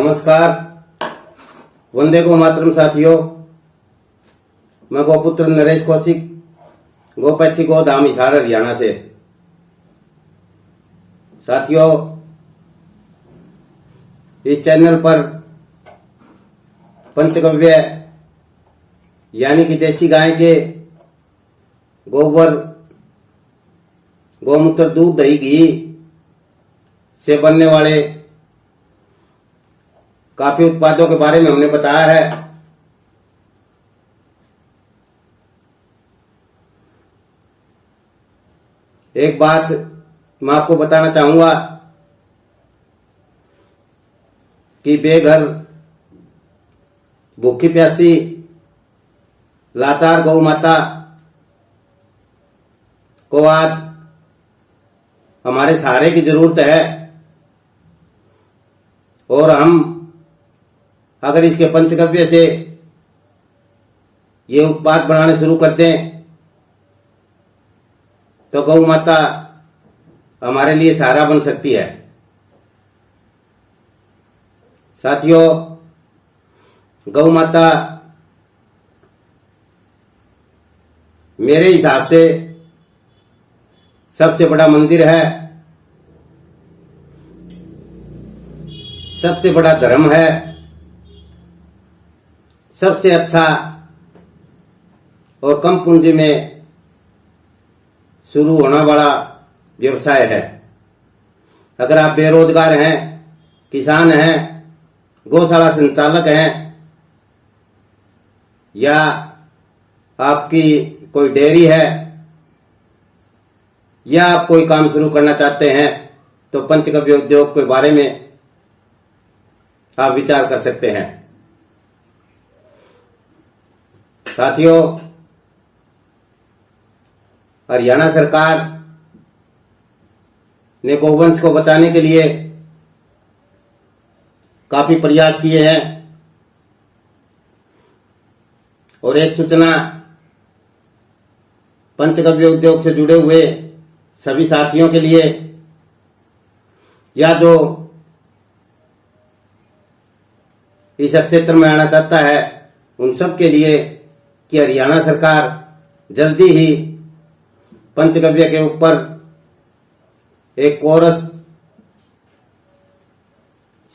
नमस्कार, वंदे गो मातरम साथियों। मैं गोपुत्र नरेश कौशिक, गोपैथी गोधाम हिसार हरियाणा से। साथियों, इस चैनल पर पंचगव्य यानी कि देसी गाय के गोबर, गोमूत्र, दूध, दही, घी से बनने वाले काफी उत्पादों के बारे में हमने बताया है। एक बात मैं आपको बताना चाहूंगा कि बेघर, भूखी प्यासी, लाचार गौ माता को आज हमारे सहारे की जरूरत है और हम अगर इसके पंचगव्य से ये उत्पाद बनाने शुरू कर दें तो गौ माता हमारे लिए सहारा बन सकती है। साथियों, गौ माता मेरे हिसाब से सबसे बड़ा मंदिर है, सबसे बड़ा धर्म है, सबसे अच्छा और कम पूंजी में शुरू होने वाला व्यवसाय है। अगर आप बेरोजगार हैं, किसान हैं, गौशाला संचालक हैं या आपकी कोई डेयरी है या आप कोई काम शुरू करना चाहते हैं तो पंचगव्य उद्योग के बारे में आप विचार कर सकते हैं। साथियों, हरियाणा सरकार ने गौवंश को बचाने के लिए काफी प्रयास किए हैं और एक सूचना पंचगव्य उद्योग से जुड़े हुए सभी साथियों के लिए या जो इस क्षेत्र में आना चाहता है उन सब के लिए कि हरियाणा सरकार जल्दी ही पंचगव्य के ऊपर एक कोर्स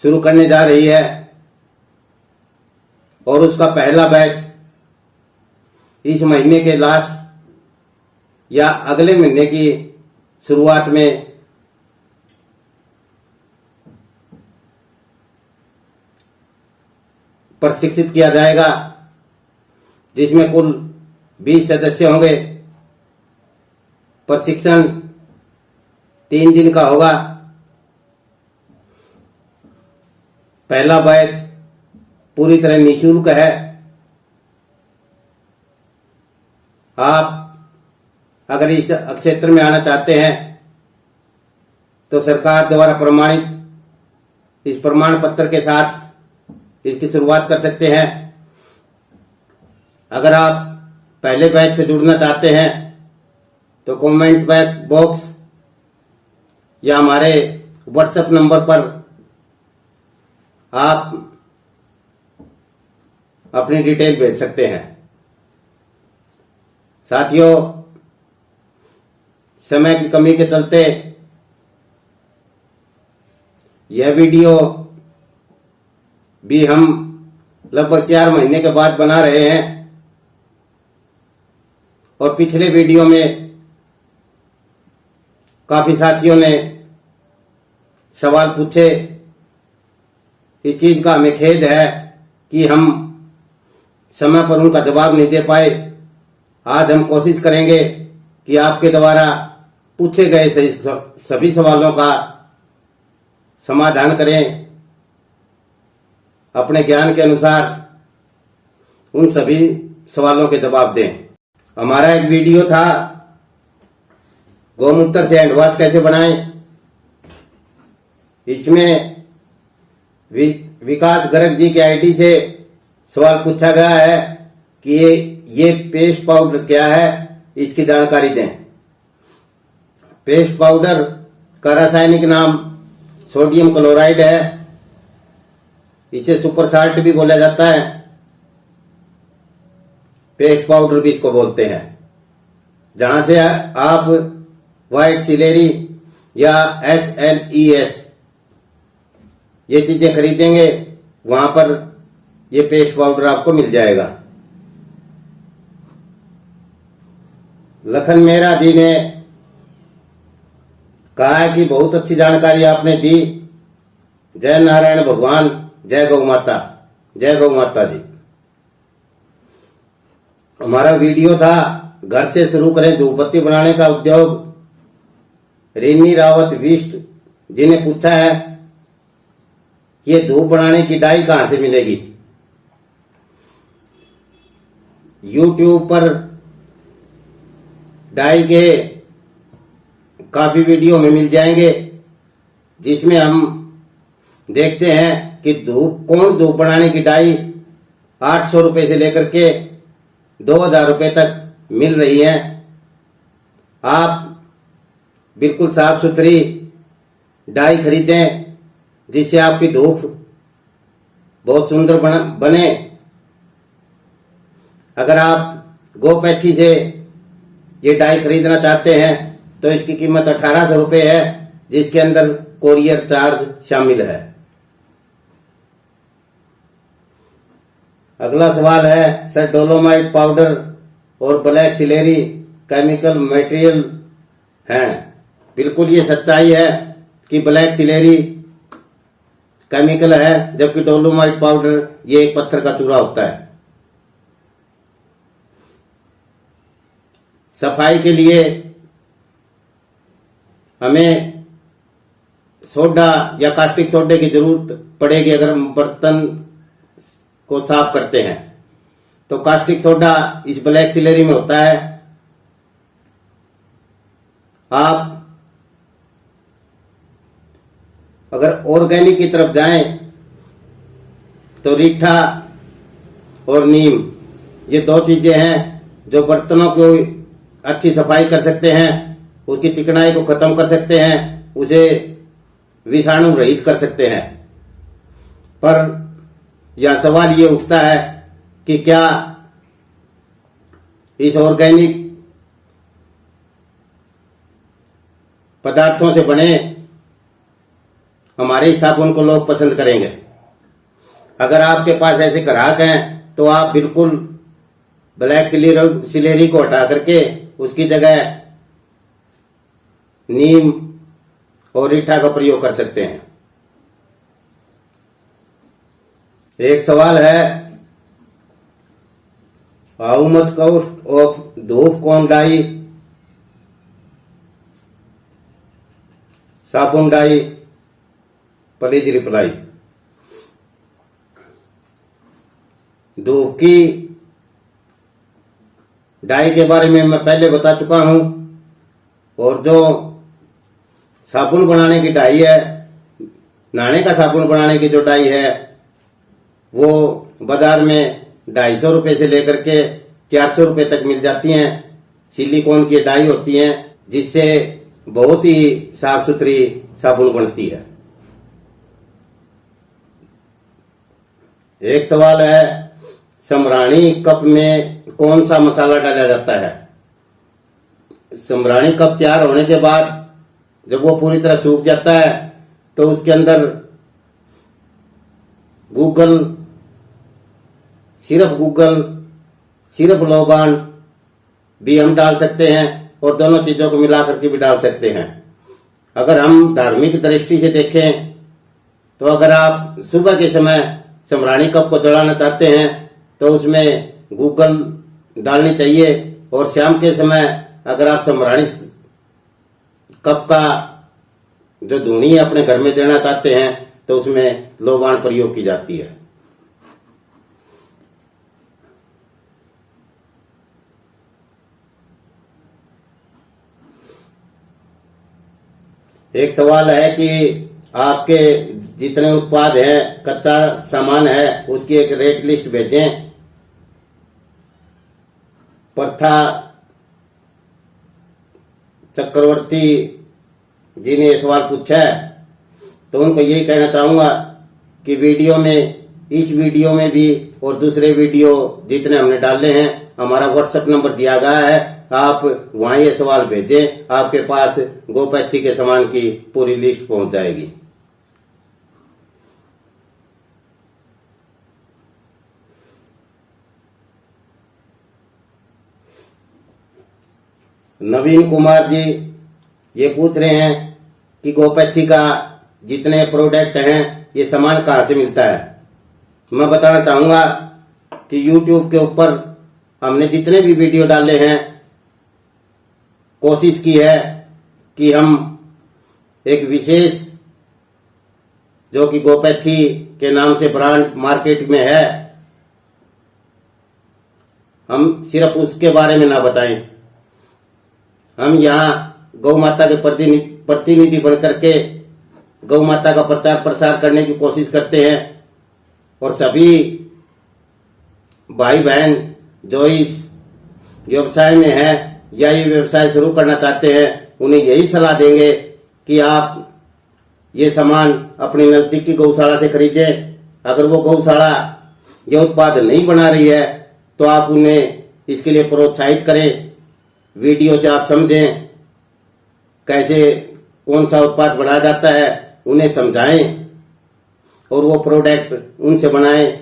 शुरू करने जा रही है और उसका पहला बैच इस महीने के लास्ट या अगले महीने की शुरुआत में प्रशिक्षित किया जाएगा, जिसमें कुल 20 सदस्य होंगे। प्रशिक्षण 3 दिन का होगा। पहला बैच पूरी तरह निःशुल्क है। आप अगर इस क्षेत्र में आना चाहते हैं तो सरकार द्वारा प्रमाणित इस प्रमाण पत्र के साथ इसकी शुरुआत कर सकते हैं। अगर आप पहले बैच से जुड़ना चाहते हैं तो कमेंट बॉक्स या हमारे व्हाट्सएप नंबर पर आप अपनी डिटेल भेज सकते हैं। साथियों, समय की कमी के चलते यह वीडियो भी हम लगभग 4 महीने के बाद बना रहे हैं और पिछले वीडियो में काफी साथियों ने सवाल पूछे। इस चीज का हमें खेद है कि हम समय पर उनका जवाब नहीं दे पाए। आज हम कोशिश करेंगे कि आपके द्वारा पूछे गए सभी सवालों का समाधान करें, अपने ज्ञान के अनुसार उन सभी सवालों के जवाब दें। हमारा एक वीडियो था गोमूत्र से हैंडवॉश कैसे बनाएं। इसमें विकास गर्ग जी के आईडी से सवाल पूछा गया है कि ये पेस्ट पाउडर क्या है, इसकी जानकारी दें। पेस्ट पाउडर का रासायनिक नाम सोडियम क्लोराइड है। इसे सुपर साल्ट भी बोला जाता है, पेस्ट पाउडर भी इसको बोलते हैं। जहां से आप व्हाइट सिलेरी या SLES ये चीजें खरीदेंगे वहां पर ये पेस्ट पाउडर आपको मिल जाएगा। लखन मेहरा जी ने कहा है कि बहुत अच्छी जानकारी आपने दी। जय नारायण भगवान, जय गौ माता, जय गौ माता जी। हमारा वीडियो था घर से शुरू करें धूपबत्ती बनाने का उद्योग। रीनी रावत विष्ट जी ने पूछा है कि ये धूप बनाने की डाई कहां से मिलेगी। YouTube पर डाई के काफी वीडियो में मिल जाएंगे, जिसमें हम देखते हैं कि धूप बनाने की डाई 800 रुपए से लेकर के 2000 रुपए तक मिल रही है। आप बिल्कुल साफ सुथरी डाई खरीदें, जिससे आपकी धूप बहुत सुंदर बने। अगर आप गोपैथी से ये डाई खरीदना चाहते हैं तो इसकी कीमत 1800 रुपए है, जिसके अंदर कोरियर चार्ज शामिल है। अगला सवाल है, सर डोलोमाइट पाउडर और ब्लैक सिलेरी केमिकल मटेरियल हैं। बिल्कुल ये सच्चाई है कि ब्लैक सिलेरी केमिकल है, जबकि डोलोमाइट पाउडर ये एक पत्थर का चूरा होता है। सफाई के लिए हमें सोडा या कास्टिक सोडे की जरूरत पड़ेगी। अगर हम बर्तन को साफ करते हैं तो कास्टिक सोडा इस ब्लैक सिलेरी में होता है। आप अगर ऑर्गेनिक की तरफ जाएं तो रीठा और नीम ये दो चीजें हैं जो बर्तनों को अच्छी सफाई कर सकते हैं, उसकी चिकनाई को खत्म कर सकते हैं, उसे विषाणु रहित कर सकते हैं। पर यह सवाल ये उठता है कि क्या इस ऑर्गेनिक पदार्थों से बने हमारे साबुन को लोग पसंद करेंगे। अगर आपके पास ऐसे ग्राहक हैं तो आप बिल्कुल ब्लैक सिलेरी को हटा करके उसकी जगह नीम और रीठा का प्रयोग कर सकते हैं। एक सवाल है, हाउ मच कॉस्ट ऑफ धूप कौन डाई, साबुन डाई, प्लीज रिप्लाई। धूप की डाई के बारे में मैं पहले बता चुका हूं, और जो साबुन बनाने की डाई है, नहाने का साबुन बनाने की जो डाई है, वो बाजार में 250 रुपए से लेकर के 400 रुपए तक मिल जाती हैं। सिलिकॉन की डाई होती हैं, जिससे बहुत ही साफ सुथरी साबुन बनती है। एक सवाल है, सम्राणी कप में कौन सा मसाला डाला जाता है। सम्राणी कप तैयार होने के बाद जब वो पूरी तरह सूख जाता है तो उसके अंदर सिर्फ लोबान भी हम डाल सकते हैं, और दोनों चीजों को मिला करके भी डाल सकते हैं। अगर हम धार्मिक दृष्टि से देखें तो अगर आप सुबह के समय सम्राणी कप को जलाना चाहते हैं तो उसमें गूगल डालनी चाहिए, और शाम के समय अगर आप सम्राणी कप का जो धूनी अपने घर में देना चाहते हैं तो उसमें लोबान प्रयोग की जाती है। एक सवाल है कि आपके जितने उत्पाद हैं, कच्चा सामान है, उसकी एक रेट लिस्ट भेजें। प्रथा चक्रवर्ती जी ने यह सवाल पूछा है, तो उनको यही कहना चाहूंगा कि वीडियो में इस वीडियो में भी और दूसरे वीडियो जितने हमने डाले हैं हमारा व्हाट्सएप नंबर दिया गया है, आप वहां ये सवाल भेजें, आपके पास गोपैथी के सामान की पूरी लिस्ट पहुंच जाएगी। नवीन कुमार जी ये पूछ रहे हैं कि गोपैथी का जितने प्रोडक्ट हैं ये सामान कहाँ से मिलता है। मैं बताना चाहूंगा कि YouTube के ऊपर हमने जितने भी वीडियो डाले हैं कोशिश की है कि हम एक विशेष जो कि गोपैथी के नाम से ब्रांड मार्केट में है, हम सिर्फ उसके बारे में ना बताएं। हम यहाँ गौ माता के प्रतिनिधि बनकर के गौ माता का प्रचार प्रसार करने की कोशिश करते हैं और सभी भाई बहन जो इस व्यवसाय में है या ये व्यवसाय शुरू करना चाहते हैं उन्हें यही सलाह देंगे कि आप ये सामान अपनी नजदीकी गौशाला से खरीदें। अगर वो गौशाला ये उत्पाद नहीं बना रही है तो आप उन्हें इसके लिए प्रोत्साहित करें। वीडियो से आप समझें कैसे कौन सा उत्पाद बनाया जाता है, उन्हें समझाएं और वो प्रोडक्ट उनसे बनाएं।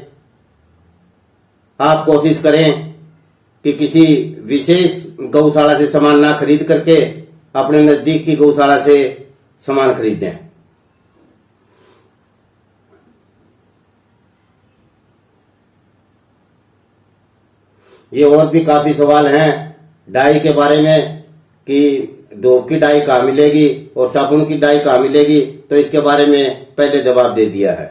आप कोशिश करें कि किसी विशेष गौशाला से सामान ना खरीद करके अपने नजदीक की गौशाला से सामान खरीदें। ये और भी काफी सवाल हैं डाई के बारे में कि धूप की डाई कहाँ मिलेगी और साबुन की डाई कहाँ मिलेगी, तो इसके बारे में पहले जवाब दे दिया है।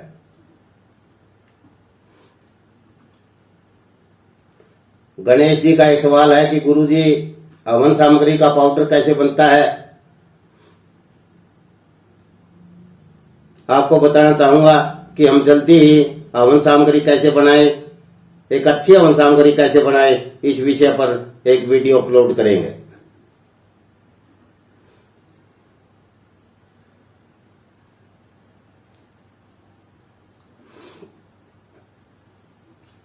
गणेश जी का एक सवाल है कि गुरुजी हवन सामग्री का पाउडर कैसे बनता है। आपको बताना चाहूंगा कि हम जल्दी ही हवन सामग्री कैसे बनाएं, एक अच्छी हवन सामग्री कैसे बनाएं, इस विषय पर एक वीडियो अपलोड करेंगे।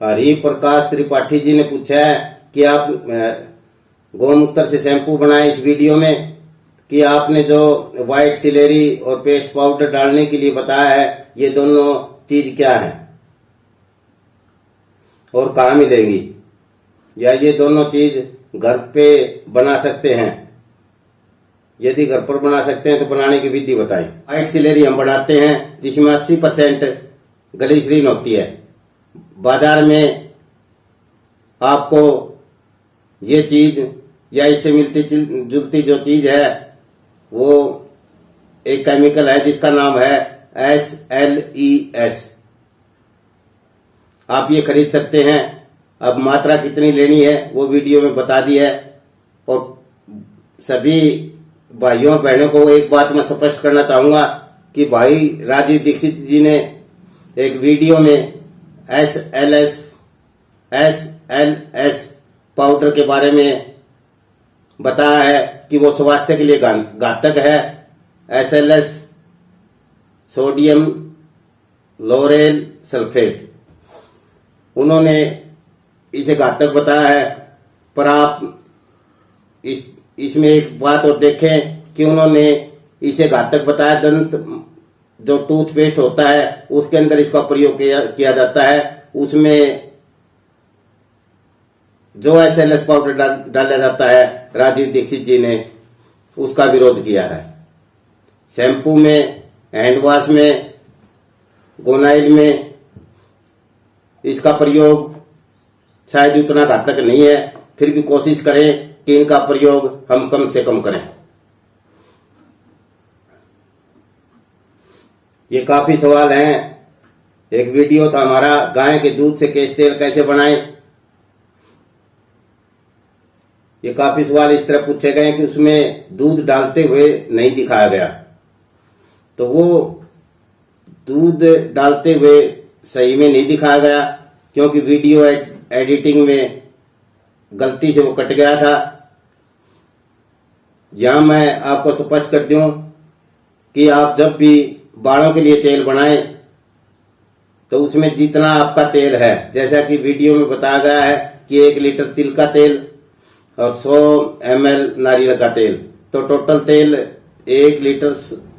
हरि प्रकाश त्रिपाठी जी ने पूछा है कि आप गौमूत्र से शैम्पू बनाए इस वीडियो में, कि आपने जो व्हाइट सिलेरी और पेस्ट पाउडर डालने के लिए बताया है ये दोनों चीज क्या है और कहाँ मिलेंगी, या ये दोनों चीज घर पे बना सकते हैं। यदि घर पर बना सकते हैं तो बनाने की विधि बताएं। व्हाइट सिलेरी हम बनाते हैं जिसमें 80% ग्लिसरीन होती है। बाजार में आपको ये चीज या इससे मिलती जुलती जो चीज है वो एक केमिकल है जिसका नाम है SLES। आप ये खरीद सकते हैं। अब मात्रा कितनी लेनी है वो वीडियो में बता दी है। और सभी भाइयों और बहनों को एक बात मैं स्पष्ट करना चाहूंगा कि भाई राजीव दीक्षित जी ने एक वीडियो में SLS पाउडर के बारे में बताया है कि वो स्वास्थ्य के लिए घातक है। SLS सोडियम लोरेल सल्फेट, उन्होंने इसे घातक बताया है। पर आप इसमें एक बात और देखें कि उन्होंने इसे घातक बताया। दंत जो टूथपेस्ट होता है उसके अंदर इसका प्रयोग किया जाता है, उसमें जो SLS पाउडर डाला जाता है राजीव दीक्षित जी ने उसका विरोध किया है। शैम्पू में, हैंड वॉश में, गोनाइल में इसका प्रयोग शायद उतना घातक नहीं है, फिर भी कोशिश करें कि इनका प्रयोग हम कम से कम करें। ये काफी सवाल हैं। एक वीडियो था हमारा गाय के दूध से केश तेल कैसे बनाएं। ये काफी सवाल इस तरह पूछे गए कि उसमें दूध डालते हुए नहीं दिखाया गया, तो वो दूध डालते हुए सही में नहीं दिखाया गया क्योंकि वीडियो एडिटिंग में गलती से वो कट गया था। यहां मैं आपको स्पष्ट कर दूं कि आप जब भी बालों के लिए तेल बनाएं तो उसमें जितना आपका तेल है, जैसा कि वीडियो में बताया गया है कि 1 लीटर तिल का तेल और 100 ml नारियल का तेल, तो टोटल तेल 1 लीटर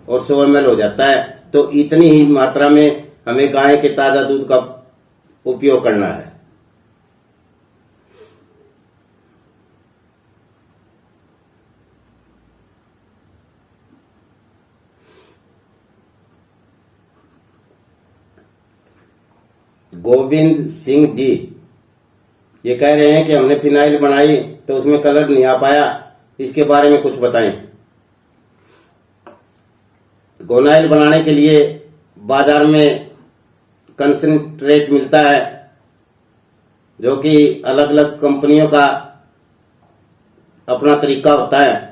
और 100 ml हो जाता है। तो इतनी ही मात्रा में हमें गाय के ताजा दूध का उपयोग करना है। गोविंद सिंह जी ये कह रहे हैं कि हमने फिनाइल बनाई तो उसमें कलर नहीं आ पाया, इसके बारे में कुछ बताएं। गोनाइल बनाने के लिए बाजार में कंसंट्रेट मिलता है, जो कि अलग अलग कंपनियों का अपना तरीका होता है।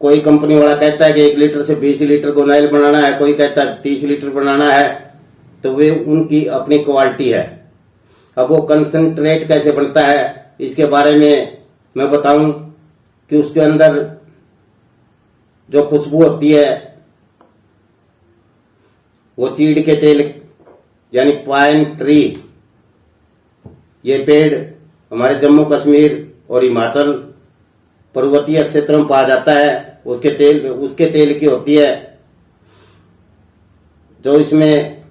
कोई कंपनी वाला कहता है कि 1 लीटर से 20 लीटर गोनाइल बनाना है, कोई कहता है 30 लीटर बनाना है, तो वे उनकी अपनी क्वालिटी है। अब वो कंसंट्रेट कैसे बनता है इसके बारे में मैं बताऊं कि उसके अंदर जो खुशबू होती है वो चीड़ के तेल यानी पाइन ट्री, ये पेड़ हमारे जम्मू कश्मीर और हिमाचल पर्वतीय क्षेत्र में पाया जाता है। उसके तेल की होती है, जो इसमें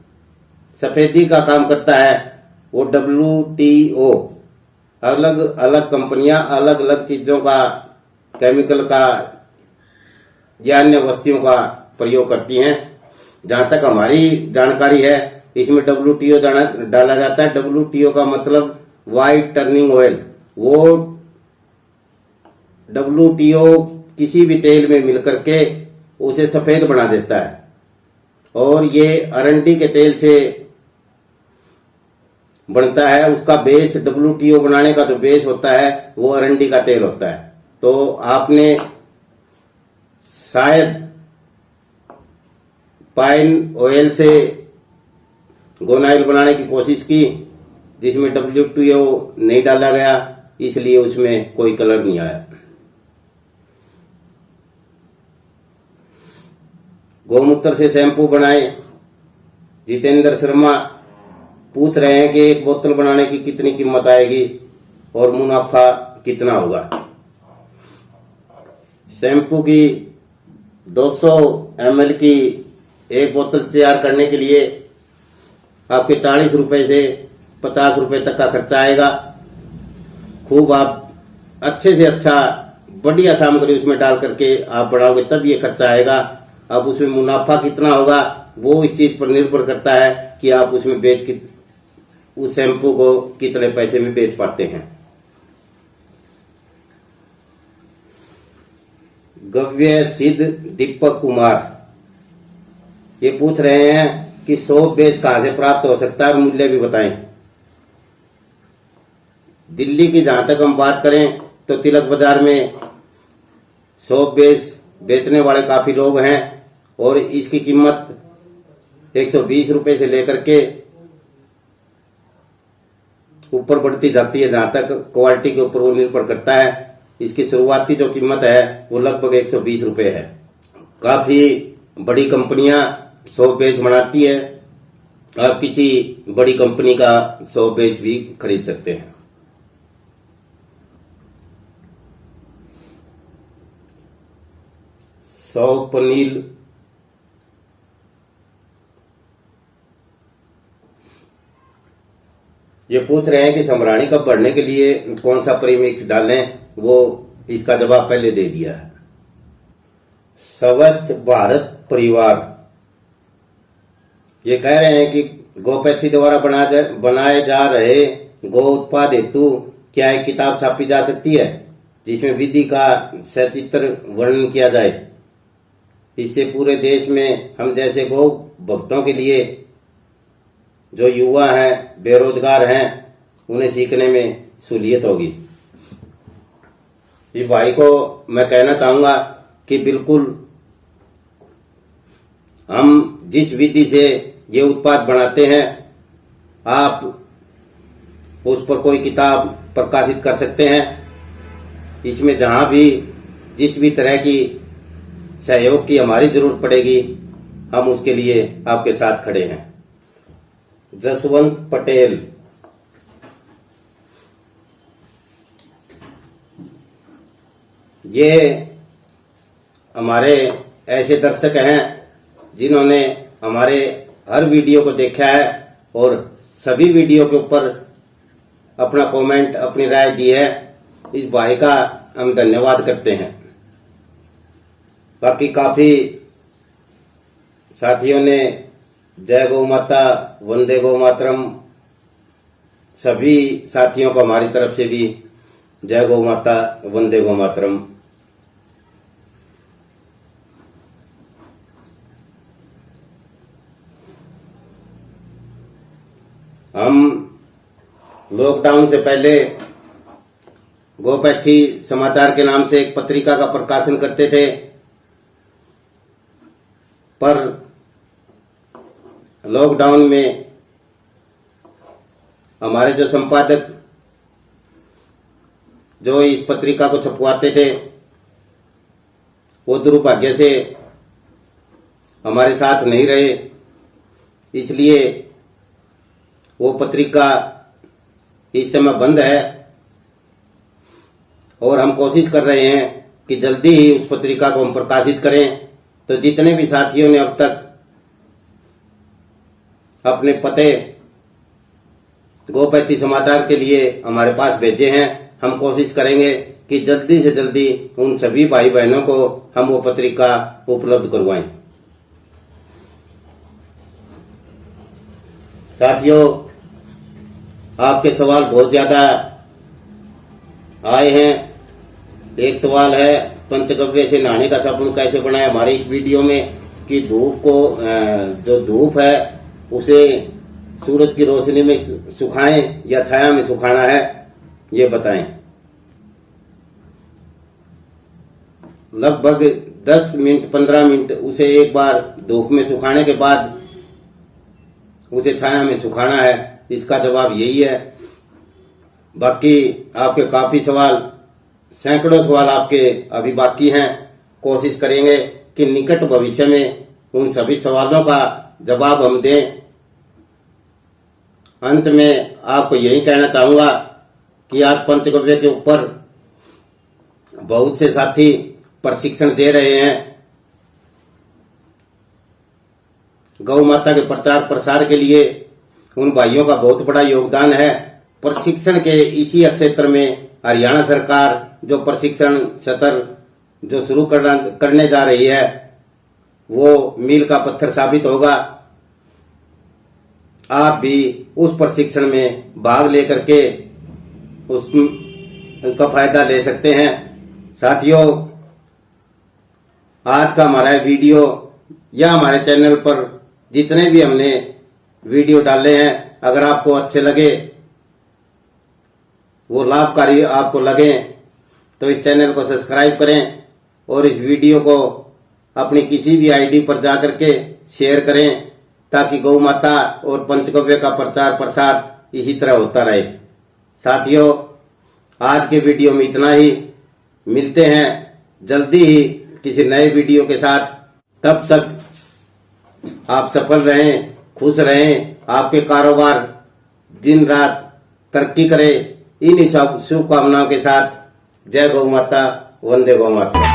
सफेदी का काम करता है। वो WTO, अलग अलग कंपनियां अलग अलग चीजों का, केमिकल का या अन्य वस्तुओं का प्रयोग करती हैं। जहां तक हमारी जानकारी है इसमें WTO डाला जाता है। WTO का मतलब वाइट टर्निंग ऑयल। वो WTO किसी भी तेल में मिलकर के उसे सफेद बना देता है, और ये अरंडी के तेल से बनता है। उसका बेस, WTO बनाने का जो बेस होता है वो अरंडी का तेल होता है। तो आपने शायद पाइन ऑयल से गोनाइल बनाने की कोशिश की, जिसमें WTO नहीं डाला गया, इसलिए उसमें कोई कलर नहीं आया। गौमूत्र से शैम्पू बनाए, जितेंद्र शर्मा पूछ रहे हैं कि 1 बोतल बनाने की कितनी कीमत आएगी और मुनाफा कितना होगा। शैम्पू की 200 ml की 1 बोतल तैयार करने के लिए आपके 40 रुपए से 50 रुपए तक का खर्चा आएगा। खूब आप अच्छे से अच्छा बढ़िया सामग्री उसमें डाल करके आप बनाओगे तब ये खर्चा आएगा। अब उसमें मुनाफा कितना होगा वो इस चीज पर निर्भर करता है कि आप उसमें उस शैम्पू को कितने पैसे में बेच पाते हैं। गव्य सिद्ध दीपक कुमार ये पूछ रहे हैं कि सोप बेस कहां से प्राप्त हो सकता है और मूल्य भी बताएं। दिल्ली की जहां तक हम बात करें तो तिलक बाजार में सोप बेस बेचने वाले काफी लोग हैं, और इसकी कीमत 120 रुपए से लेकर के ऊपर बढ़ती जाती है। जहां तक क्वालिटी के ऊपर वो निर्भर करता है। इसकी शुरुआती जो कीमत है वो लगभग 120 रुपए है। काफी बड़ी कंपनियां सोप बेस बनाती है। आप किसी बड़ी कंपनी का सोप बेस भी खरीद सकते हैं। स्वप्नील ये पूछ रहे हैं कि समराणी कब बढ़ने के लिए कौन सा प्रीमिक्स डालें, वो इसका जवाब पहले दे दिया है। स्वस्थ भारत परिवार ये कह रहे हैं कि गोपैथी द्वारा बनाए जा रहे गो उत्पाद हेतु क्या एक किताब छापी जा सकती है जिसमें विधि का सचित्र वर्णन किया जाए। इससे पूरे देश में हम जैसे गौ भक्तों के लिए, जो युवा हैं, बेरोजगार हैं, उन्हें सीखने में सहूलियत होगी। इस भाई को मैं कहना चाहूंगा कि बिल्कुल हम जिस विधि से ये उत्पाद बनाते हैं, आप उस पर कोई किताब प्रकाशित कर सकते हैं। इसमें जहां भी जिस भी तरह की सहयोग की हमारी जरूरत पड़ेगी हम उसके लिए आपके साथ खड़े हैं। जसवंत पटेल। ये हमारे ऐसे दर्शक हैं जिन्होंने हमारे हर वीडियो को देखा है और सभी वीडियो के ऊपर अपना कमेंट, अपनी राय दी है। इस भाई का हम धन्यवाद करते हैं। बाकी काफी साथियों ने जय गौ माता, वंदे गौ मातरम, सभी साथियों को हमारी तरफ से भी जय गौ माता, वंदे गौ मातरम। हम लॉकडाउन से पहले गोपैथी समाचार के नाम से एक पत्रिका का प्रकाशन करते थे, पर लॉकडाउन में हमारे जो संपादक जो इस पत्रिका को छपवाते थे वो दुर्भाग्य से हमारे साथ नहीं रहे, इसलिए वो पत्रिका इस समय बंद है और हम कोशिश कर रहे हैं कि जल्दी ही उस पत्रिका को हम प्रकाशित करें। तो जितने भी साथियों ने अब तक अपने पते गोपैथी समाचार के लिए हमारे पास भेजे हैं, हम कोशिश करेंगे कि जल्दी से जल्दी उन सभी भाई बहनों को हम वो पत्रिका उपलब्ध करवाएं। साथियों, आपके सवाल बहुत ज्यादा आए हैं। एक सवाल है पंचगव्य से नहाने का साबुन कैसे बनाए। हमारे इस वीडियो में कि धूप को जो धूप है उसे सूरज की रोशनी में सुखाएं या छाया में सुखाना है, ये बताएं। लगभग 10 मिनट 15 मिनट उसे एक बार धूप में सुखाने के बाद उसे छाया में सुखाना है, इसका जवाब यही है। बाकी आपके काफी सवाल, सैकड़ों सवाल आपके अभी बाकी हैं। कोशिश करेंगे कि निकट भविष्य में उन सभी सवालों का जवाब हम दें। अंत में आपको यही कहना चाहूंगा कि आज पंचगव्य के ऊपर बहुत से साथी प्रशिक्षण दे रहे हैं। गौ माता के प्रचार प्रसार के लिए उन भाइयों का बहुत बड़ा योगदान है। प्रशिक्षण के इसी क्षेत्र में हरियाणा सरकार जो प्रशिक्षण सत्र जो शुरू करने जा रही है वो मील का पत्थर साबित होगा। आप भी उस प्रशिक्षण में भाग लेकर के उसका फायदा ले सकते हैं। साथियों, आज का हमारा वीडियो या हमारे चैनल पर जितने भी हमने वीडियो डाले हैं, अगर आपको अच्छे लगे, वो लाभकारी आपको लगे, तो इस चैनल को सब्सक्राइब करें और इस वीडियो को अपनी किसी भी आईडी पर जाकर के शेयर करें, ताकि गौ माता और पंचगव्य का प्रचार प्रसार इसी तरह होता रहे। साथियों, आज के वीडियो में इतना ही। मिलते हैं जल्दी ही किसी नए वीडियो के साथ। तब तक आप सफल रहें, खुश रहें, आपके कारोबार दिन रात तरक्की करे। इन शुभकामनाओं के साथ जय गौ माता, वंदे गौ माता।